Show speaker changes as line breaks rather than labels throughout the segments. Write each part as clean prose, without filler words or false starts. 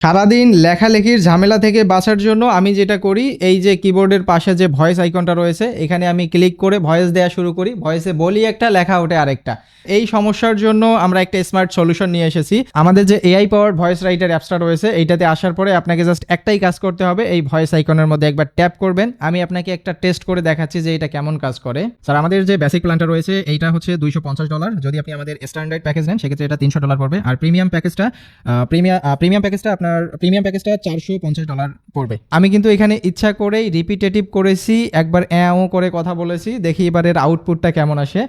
সারাদিন লেখালেখির ঝামেলা থেকে বাঁচার জন্য আমি যেটা করি, এই যে কিবোর্ডের পাশে যে ভয়েস আইকনটা রয়েছে এখানে আমি ক্লিক করে ভয়েস দেওয়া শুরু করি। ভয়েসে বলি একটা, লেখা ওঠে আরেকটা। এই সমস্যার জন্য আমরা একটা স্মার্ট সলিউশন নিয়ে এসেছি। আমাদের যে এআই পাওয়ার ভয়েস রাইটার অ্যাপসটা রয়েছে এইটাতে আসার পরে আপনাকে জাস্ট একটাই কাজ করতে হবে, এই ভয়েস আইকনের মধ্যে একবার ট্যাপ করবেন। আমি আপনাকে একটা টেস্ট করে দেখাচ্ছি যে এটা কেমন কাজ করে। স্যার, আমাদের যে বেসিক প্ল্যানটা রয়েছে এইটা হচ্ছে $250। যদি আপনি আমাদের স্ট্যান্ডার্ড প্যাকেজ নেন সেক্ষেত্রে এটা $300 পড়বে। আর প্রিমিয়াম প্যাকেজটা $450 পড়বে। আমি কিন্তু এখানে ইচ্ছা করেই রিপিটেটিভ করেছি, একবার করে কথা বলেছি। দেখি এবারের আউটপুটটা কেমন আসে।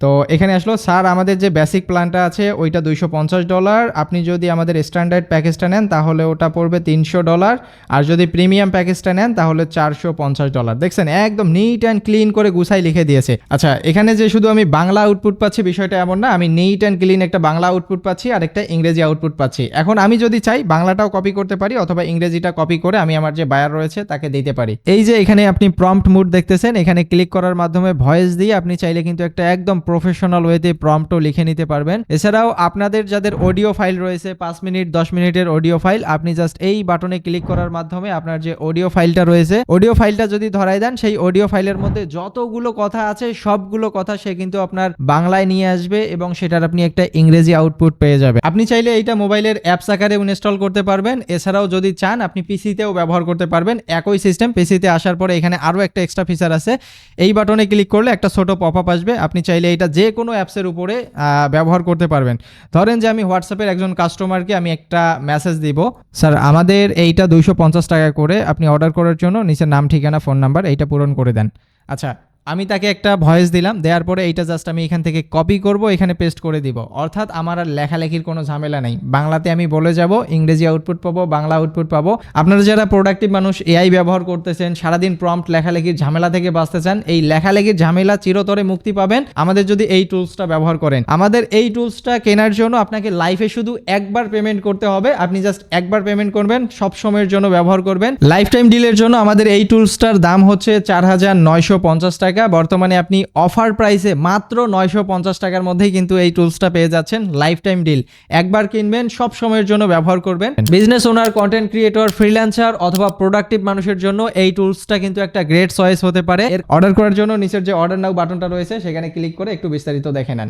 তো এখানে আসলো, স্যার আমাদের যে বেসিক প্ল্যানটা আছে ওইটা $250। আপনি যদি আমাদের স্ট্যান্ডার্ড প্যাকেজটা নেন তাহলে ওটা পড়বে $300। আর যদি প্রিমিয়াম প্যাকেজটা নেন তাহলে $450। দেখছেন, একদম নিট অ্যান্ড ক্লিন করে গুছাই লিখে দিয়েছে। আচ্ছা, এখানে যে শুধু আমি বাংলা আউটপুট পাচ্ছি বিষয়টা এমন না, আমি নিট অ্যান্ড ক্লিন একটা বাংলা আউটপুট পাচ্ছি আর একটা ইংরেজি আউটপুট পাচ্ছি। এখন আমি যদি চাই বাংলাটাও কপি করতে পারি অথবা ইংরেজিটা কপি করে আমি আমার যে বায়ার রয়েছে তাকে দিতে পারি। এই যে এখানে আপনি প্রম্পট মুড দেখতেছেন, এখানে ক্লিক করার মাধ্যমে ভয়েস দিয়ে আপনি চাইলে কিন্তু একটা একদম প্রফেশনাল ওয়েতে প্রম্পটও লিখে নিতে পারবেন। এছাড়াও আপনাদের যাদের অডিও ফাইল রয়েছে 5 মিনিট 10 মিনিটের অডিও ফাইল, আপনি জাস্ট এই বাটনে ক্লিক করার মাধ্যমে আপনার যে অডিও ফাইলটা রয়েছে অডিও ফাইলটা যদি ধরাই দেন, সেই অডিও ফাইলের মধ্যে যতগুলো কথা আছে সবগুলো কথা সে কিন্তু আপনার বাংলায় নিয়ে আসবে এবং সেটার আপনি একটা ইংরেজি আউটপুট পেয়ে যাবেন। আপনি চাইলে এইটা মোবাইলের অ্যাপস আকারে ইনস্টল করতে পারবেন। এছাড়াও যদি চান আপনি পিসিতেও ব্যবহার করতে পারবেন। একই সিস্টেম। পিসিতে আসার পরে এখানে আরও একটা এক্সট্রা ফিচার আছে। এই বাটনে ক্লিক করলে একটা ছোট পপআপ আসবে। আপনি চাইলে এটা যে কোনো অ্যাপসের উপরে ব্যবহার করতে পারবেন। ধরেন যে আমি হোয়াটসঅ্যাপের একজন কাস্টমারকে আমি একটা মেসেজ দিব, স্যার আমাদের এইটা $250 করে, আপনি অর্ডার করার জন্য নিচের নাম ঠিকানা ফোন নাম্বার এইটা পূরণ করে দেন। আচ্ছা, আমি তাকে একটা ভয়েস দিলাম, দেওয়ার পরে এইটা জাস্ট আমি এখান থেকে কপি করব, এখানে পেস্ট করে দিব। অর্থাৎ আমার আর লেখালেখির কোনো ঝামেলা নেই। বাংলাতে আমি বলে যাব, ইংরেজি আউটপুট পাবো, বাংলা আউটপুট পাবো। আপনারা যারা প্রোডাক্টিভ মানুষ, এআই ব্যবহার করতেছেন, সারাদিন প্রম্পট লেখালেখির ঝামেলা থেকে বাঁচতে চান, এই লেখালেখির ঝামেলা চিরতরে মুক্তি পাবেন আমাদের যদি এই টুলসটা ব্যবহার করেন। আমাদের এই টুলসটা কেনার জন্য আপনাকে লাইফে শুধু একবার পেমেন্ট করতে হবে। আপনি জাস্ট একবার পেমেন্ট করবেন, সব সময়ের জন্য ব্যবহার করবেন। লাইফ টাইম ডিলের জন্য আমাদের এই টুলসটার দাম হচ্ছে $4,950। বর্তমানে আপনি অফার প্রাইসে মাত্র $950 মধ্যেই কিন্তু এই টুলসটা পেয়ে যাচ্ছেন। লাইফ টাইম ডিল, একবার কিনবেন, সব সময়ের জন্য ব্যবহার করবেন। Business owner, content creator, freelancer অথবা প্রোডাক্টিভ মানুষের জন্য এই টুলসটা কিন্তু একটা গ্রেট চয়েস হতে পারে। এর অর্ডার করার জন্য নিচের যে অর্ডার নাও বাটনটা রয়েছে সেখানে ক্লিক করে একটু বিস্তারিত দেখে নেন।